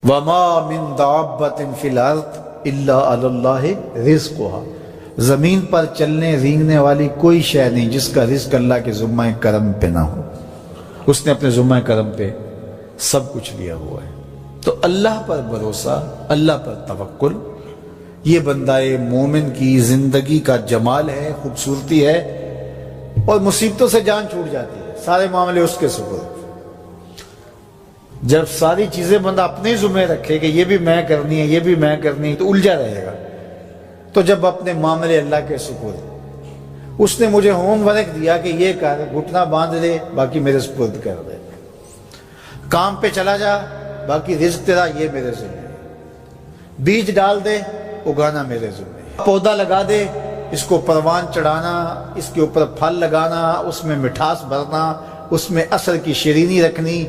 وما من دابۃ فی الارض الا علی اللہ رزقها، زمین پر چلنے رینگنے والی کوئی شے نہیں جس کا رزق اللہ کے ذمہ کرم پہ نہ ہو، اس نے اپنے ذمہ کرم پہ سب کچھ لیا ہوا ہے۔ تو اللہ پر بھروسہ، اللہ پر توکل، یہ بندہ مومن کی زندگی کا جمال ہے، خوبصورتی ہے، اور مصیبتوں سے جان چھوٹ جاتی ہے، سارے معاملے اس کے سپرد۔ جب ساری چیزیں بندہ اپنے ذمہ رکھے کہ یہ بھی میں کرنی ہے، یہ بھی میں کرنی ہے، تو الجھا رہے گا۔ تو جب اپنے معاملے اللہ کے سپرد، اس نے مجھے ہوم ورک دیا کہ یہ کر، گھٹنا باندھ دے، باقی میرے سپرد کر دے، کام پہ چلا جا، باقی رزق تیرا، یہ میرے ذمہ ہے، بیج ڈال دے، اگانا میرے ذمہ ہے، پودا لگا دے، اس کو پروان چڑھانا، اس کے اوپر پھل لگانا، اس میں مٹھاس بھرنا، اس میں عسل کی شیرینی رکھنی،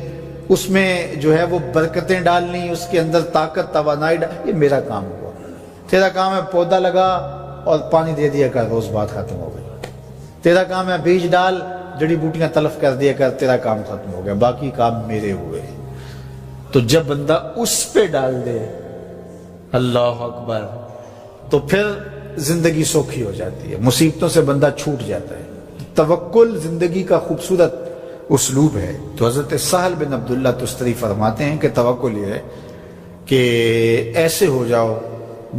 اس میں جو ہے وہ برکتیں ڈالنی، اس کے اندر طاقت توانائی یہ میرا کام ہوا۔ تیرا کام ہے پودا لگا اور پانی دے دیا کر، روز بات ختم ہو گئی۔ تیرا کام ہے بیج ڈال، جڑی بوٹیاں تلف کر دیا کر، تیرا کام ختم ہو گیا، باقی کام میرے ہوئے۔ تو جب بندہ اس پہ ڈال دے، اللہ اکبر، تو پھر زندگی سوکھی ہو جاتی ہے، مصیبتوں سے بندہ چھوٹ جاتا ہے۔ توکل زندگی کا خوبصورت اسلوب ہے۔ تو حضرت سہل بن عبداللہ تستری فرماتے ہیں کہ توکل یہ ہے کہ ایسے ہو جاؤ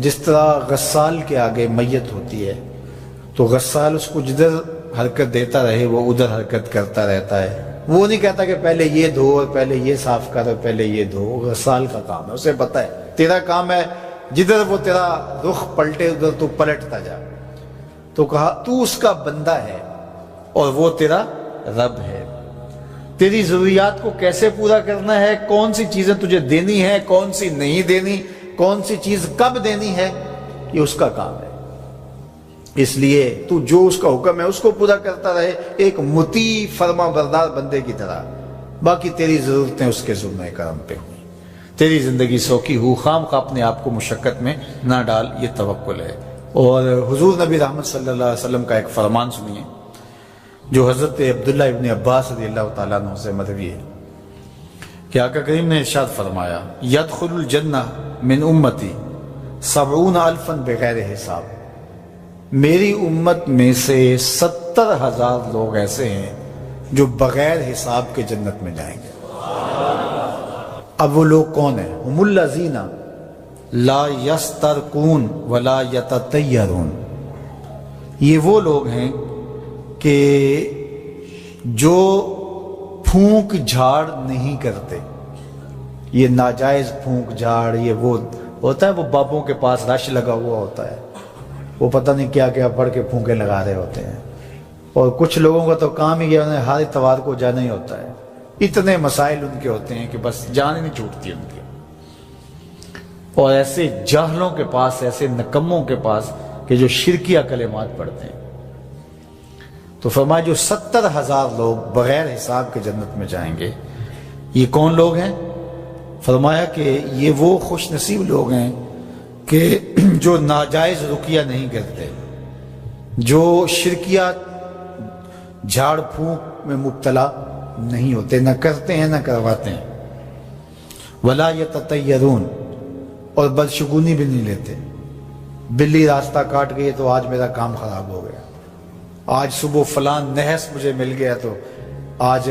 جس طرح غسال کے آگے میت ہوتی ہے تو غسال اس کو جدھر حرکت دیتا رہے وہ ادھر حرکت کرتا رہتا ہے، وہ نہیں کہتا کہ پہلے یہ دھو اور پہلے یہ صاف کر اور پہلے یہ دھو۔ غسال کا کام ہے، اسے پتہ ہے تیرا کام ہے جدھر وہ تیرا رخ پلٹے ادھر تو پلٹتا جا۔ تو کہا تو اس کا بندہ ہے اور وہ تیرا رب ہے، تیری ضروریات کو کیسے پورا کرنا ہے، کون سی چیزیں تجھے دینی ہے، کون سی نہیں دینی، کون سی چیز کب دینی ہے، یہ اس کا کام ہے۔ اس لیے تو جو اس کا حکم ہے اس کو پورا کرتا رہے، ایک مطیع فرما بردار بندے کی طرح، باقی تیری ضرورتیں اس کے ذمہ کرم پہ ہوئی، تیری زندگی سوکھی ہو، خام خواہ اپنے آپ کو مشقت میں نہ ڈال، یہ توکل ہے۔ اور حضور نبی رحمت صلی اللہ علیہ وسلم کا ایک فرمان سنیے جو حضرت عبداللہ ابن عباس رضی اللہ تعالیٰ عنہ سے مروی ہے کہ آقا کریم نے ارشاد فرمایا، یدخل الجنہ من امتی 70,000 بغیر حساب، میری امت میں سے 70,000 لوگ ایسے ہیں جو بغیر حساب کے جنت میں جائیں گے۔ اب وہ لوگ کون ہیں؟ هم الذین لا یسترقون ولا یتطیرون، یہ وہ لوگ ہیں کہ جو پھونک جھاڑ نہیں کرتے۔ یہ ناجائز پھونک جھاڑ، یہ وہ ہوتا ہے، وہ بابوں کے پاس رش لگا ہوا ہوتا ہے، وہ پتہ نہیں کیا کیا پڑھ کے پھونکے لگا رہے ہوتے ہیں، اور کچھ لوگوں کا تو کام ہی انہیں ہر اتوار کو جانا ہی ہوتا ہے، اتنے مسائل ان کے ہوتے ہیں کہ بس جان ہی نہیں چھوٹتی ان کی۔ اور ایسے جاہلوں کے پاس، ایسے نکموں کے پاس کہ جو شرکیہ کلمات پڑھتے ہیں۔ تو فرمایا جو 70,000 لوگ بغیر حساب کے جنت میں جائیں گے، یہ کون لوگ ہیں؟ فرمایا کہ یہ وہ خوش نصیب لوگ ہیں کہ جو ناجائز رقیہ نہیں کرتے، جو شرکیہ جھاڑ پھونک میں مبتلا نہیں ہوتے، نہ کرتے ہیں نہ کرواتے ہیں، ولا یتطیرون، اور بدشگونی بھی نہیں لیتے۔ بلی راستہ کاٹ گئی تو آج میرا کام خراب ہو گیا، آج صبح فلان نحس مجھے مل گیا تو آج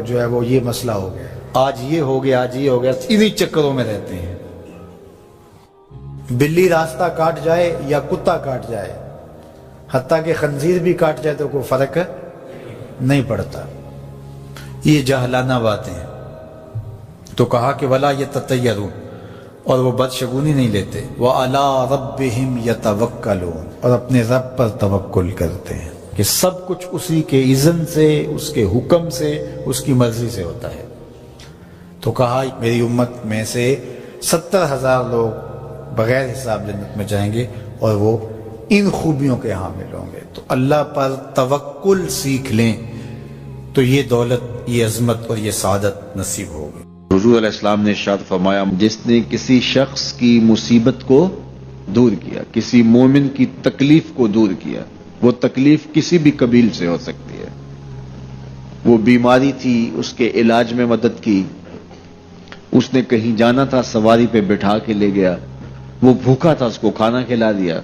جو ہے وہ یہ مسئلہ ہو گیا، آج یہ ہو گیا، آج یہ ہو گیا، انہی چکروں میں رہتے ہیں۔ بلی راستہ کاٹ جائے یا کتا کاٹ جائے، حتیٰ کہ خنزیر بھی کاٹ جائے تو کوئی فرق نہیں پڑتا، یہ جاہلانہ باتیں ہیں۔ تو کہا کہ ولا یتطیرون، اور وہ بدشگونی نہیں لیتے، وَعَلَىٰ رَبِّهِمْ يَتَوَكَّلُونَ، اور اپنے رب پر توکل کرتے ہیں کہ سب کچھ اسی کے اذن سے، اس کے حکم سے، اس کی مرضی سے ہوتا ہے۔ تو کہا میری امت میں سے 70,000 لوگ بغیر حساب جنت میں جائیں گے اور وہ ان خوبیوں کے حامل ہوں گے۔ تو اللہ پر توکل سیکھ لیں تو یہ دولت، یہ عظمت اور یہ سعادت نصیب ہوگی۔ حضور علیہ السلام نے ارشاد فرمایا، جس نے کسی شخص کی مصیبت کو دور کیا، کسی مومن کی تکلیف کو دور کیا، وہ تکلیف کسی بھی قبیل سے ہو سکتی ہے، وہ بیماری تھی، اس کے علاج میں مدد کی، اس نے کہیں جانا تھا، سواری پہ بٹھا کے لے گیا، وہ بھوکا تھا، اس کو کھانا کھلا دیا۔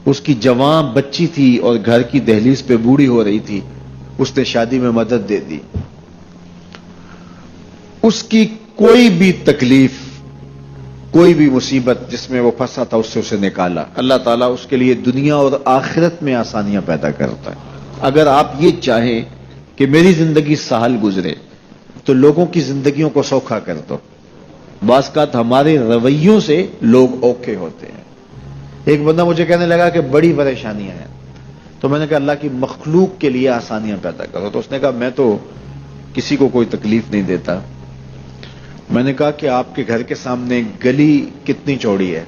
اس کی جوان بچی تھی اور گھر کی دہلیز پہ بوڑھی ہو رہی تھی، اس نے شادی میں مدد دے دی۔ اس کی کوئی بھی تکلیف، کوئی بھی مصیبت جس میں وہ پھنسا تھا، اس سے اسے نکالا۔ اللہ تعالیٰ اس کے لیے دنیا اور آخرت میں آسانیاں پیدا کرتا ہے۔ اگر آپ یہ چاہیں کہ میری زندگی سہل گزرے تو لوگوں کی زندگیوں کو سوکھا کر دو۔ بعض اوقات ہمارے رویوں سے لوگ اوکھے ہوتے ہیں۔ ایک بندہ مجھے کہنے لگا کہ بڑی پریشانیاں ہیں، تو میں نے کہا اللہ کی مخلوق کے لیے آسانیاں پیدا کرو۔ تو اس نے کہا میں تو کسی کو کوئی تکلیف نہیں دیتا۔ میں نے کہا کہ آپ کے گھر کے سامنے گلی کتنی چوڑی ہے؟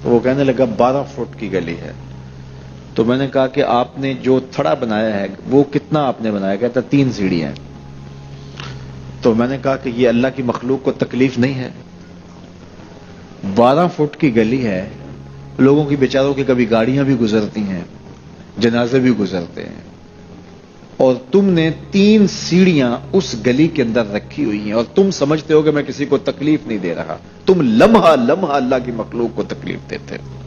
تو وہ کہنے لگا 12 فٹ کی گلی ہے۔ تو میں نے کہا کہ آپ نے جو تھڑا بنایا ہے وہ کتنا آپ نے بنایا؟ کہتا 3 سیڑھیاں ہیں۔ تو میں نے کہا کہ یہ اللہ کی مخلوق کو تکلیف نہیں ہے؟ 12 فٹ کی گلی ہے، لوگوں کی بیچاروں کی کبھی گاڑیاں بھی گزرتی ہیں، جنازے بھی گزرتے ہیں، اور تم نے 3 سیڑھیاں اس گلی کے اندر رکھی ہوئی ہیں اور تم سمجھتے ہو کہ میں کسی کو تکلیف نہیں دے رہا، تم لمحہ لمحہ اللہ کی مخلوق کو تکلیف دیتے ہو۔